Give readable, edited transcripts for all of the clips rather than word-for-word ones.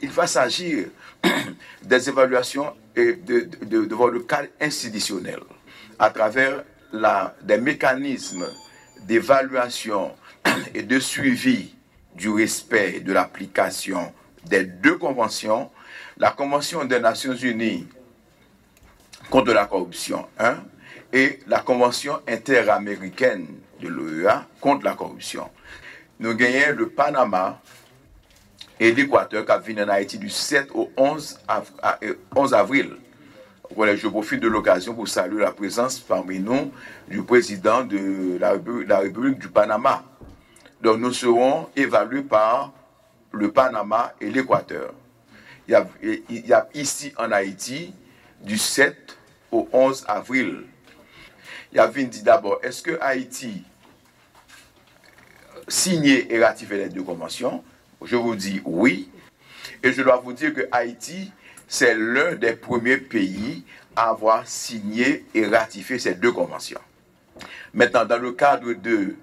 il va s'agir des évaluations et devant le cadre institutionnel à travers des mécanismes d'évaluation et de suivi du respect de l'application des deux conventions, la Convention des Nations Unies contre la corruption 1 et la Convention interaméricaine de l'OEA contre la corruption. Nous gagnons le Panama et l'Équateur qui viennent en Haïti du 7 au 11 avril. Voilà, je profite de l'occasion pour saluer la présence parmi nous du président de la République du Panama. Donc nous serons évalués par le Panama et l'Équateur. Il y a ici en Haïti du 7 au 11 avril. Il y a dit d'abord, est-ce que Haïti signé et ratifié les deux conventions? Je vous dis oui. Et je dois vous dire que Haïti, c'est l'un des premiers pays à avoir signé et ratifié ces deux conventions. Maintenant, dans le cadre des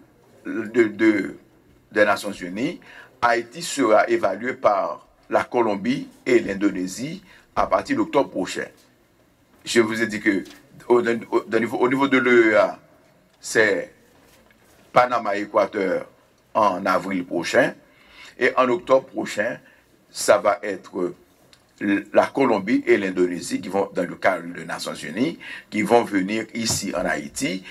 Nations Unies, Haïti sera évalué par la Colombie et l'Indonésie à partir d'octobre prochain. Je vous ai dit que au niveau de l'OEA, c'est Panama et Équateur en avril prochain. Et en octobre prochain, ça va être la Colombie et l'Indonésie qui vont, dans le cadre des Nations Unies, qui vont venir ici en Haïti,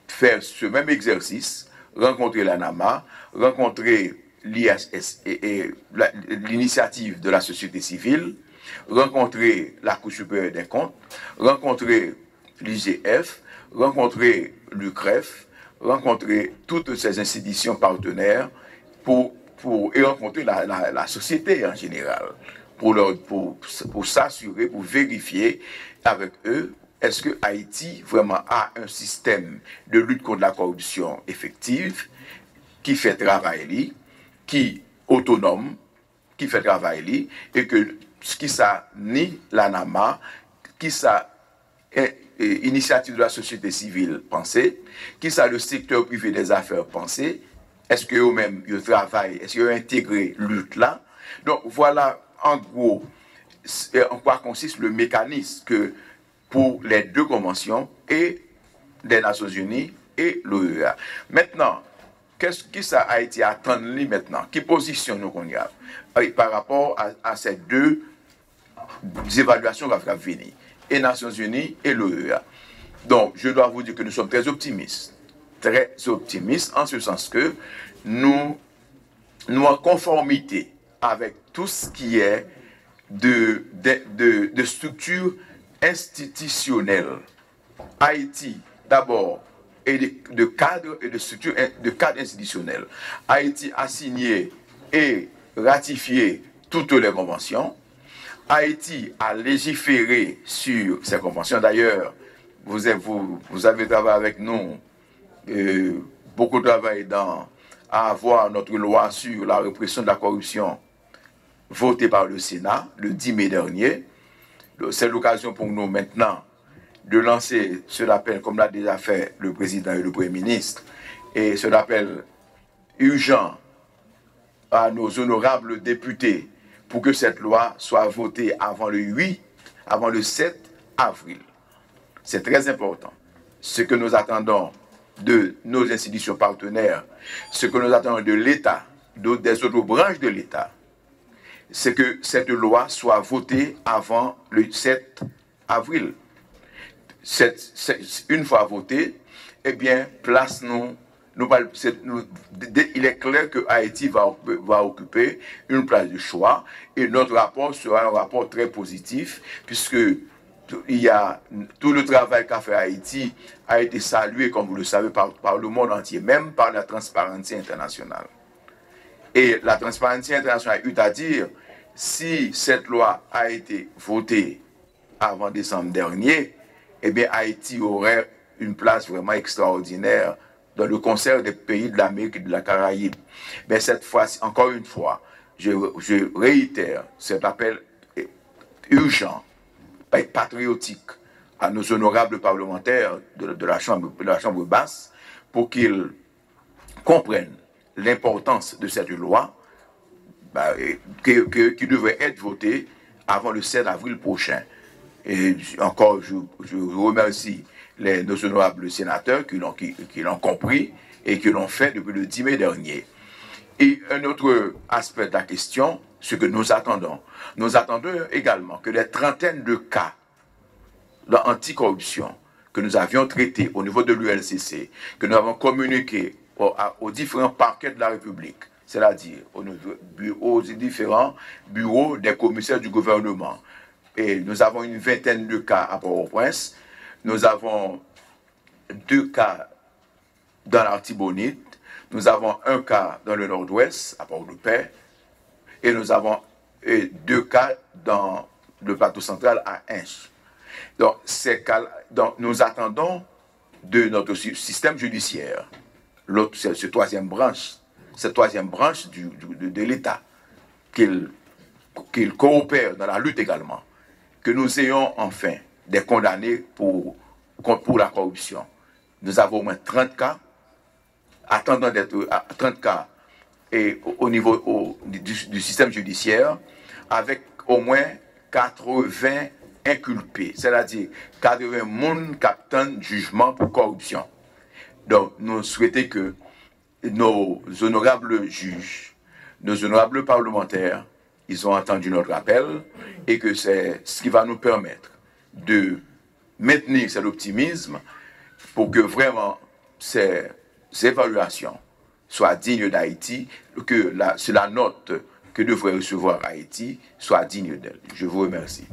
faire ce même exercice, rencontrer l'ANAMA, rencontrer l'ISS et l'initiative de la société civile, rencontrer la Cour supérieure des comptes, rencontrer l'IGF, rencontrer l'UCREF, rencontrer toutes ces institutions partenaires et rencontrer la société en général, pour s'assurer, pour vérifier avec eux, est-ce que Haïti vraiment a un système de lutte contre la corruption effective, qui fait travail, qui est autonome, qui fait travail, et que ce qui ça ni l'ANAMA, qui ça initiative de la société civile pensée, qui ça le secteur privé des affaires pensé, est-ce que eux-mêmes ils travaillent, est-ce qu'ils ont intégré lutte là? Donc voilà en gros en quoi consiste le mécanisme que pour les deux conventions et des Nations Unies et l'OEA. Maintenant, qu'est-ce que ça a été attendu maintenant? Qui positionne nous qu'on y a par rapport à ces deux évaluations qui vont venir, et Nations Unies et l'OEA. Donc, je dois vous dire que nous sommes très optimistes en ce sens que nous en conformité avec tout ce qui est de structures institutionnelles. Haïti, d'abord, et de cadres et de structures de cadres institutionnels. Haïti a signé et ratifié toutes les conventions. Haïti a légiféré sur ces conventions. D'ailleurs, vous avez travaillé avec nous, beaucoup de travail à avoir notre loi sur la répression de la corruption votée par le Sénat le 10 mai dernier. C'est l'occasion pour nous maintenant de lancer ce appel, comme l'a déjà fait le président et le premier ministre, et ce appel urgent à nos honorables députés pour que cette loi soit votée avant le 7 avril. C'est très important. Ce que nous attendons de nos institutions partenaires, ce que nous attendons de l'État, des autres branches de l'État, c'est que cette loi soit votée avant le 7 avril. Une fois votée, eh bien, il est clair que Haïti va occuper une place de choix, et notre rapport sera un rapport très positif, puisque tout le travail qu'a fait Haïti a été salué, comme vous le savez, par le monde entier, même par la Transparency International. Et la Transparency International a eu à dire, si cette loi a été votée avant décembre dernier, eh bien Haïti aurait une place vraiment extraordinaire dans le concert des pays de l'Amérique et de la Caraïbe. Mais cette fois, encore une fois, je réitère cet appel urgent, patriotique, à nos honorables parlementaires de la Chambre basse, pour qu'ils comprennent l'importance de cette loi, qui devrait être voté avant le 7 avril prochain. Et encore, je remercie nos honorables sénateurs qui l'ont compris et qui l'ont fait depuis le 10 mai dernier. Et un autre aspect de la question, ce que nous attendons également que les trentaines de cas d'anticorruption que nous avions traités au niveau de l'ULCC, que nous avons communiqué aux différents parquets de la République, c'est-à-dire aux différents bureaux des commissaires du gouvernement. Et nous avons une vingtaine de cas à Port-au-Prince, nous avons 2 cas dans l'Artibonite, nous avons 1 cas dans le Nord-Ouest, à Port-de-Paix, et nous avons 2 cas dans le plateau central à Hinche. Donc, nous attendons de notre système judiciaire, cette troisième branche de l'État, qu'il coopère dans la lutte également, que nous ayons enfin des condamnés pour la corruption. Nous avons au moins 30 cas, attendant d'être 30 cas et au niveau du système judiciaire, avec au moins 80 inculpés, c'est-à-dire 80 personnes qui attendent jugement pour corruption. Donc, nous souhaitons que nos honorables juges, nos honorables parlementaires, ils ont entendu notre appel et que c'est ce qui va nous permettre de maintenir cet optimisme pour que vraiment ces évaluations soient dignes d'Haïti, que la note que devrait recevoir Haïti soit digne d'elle. Je vous remercie.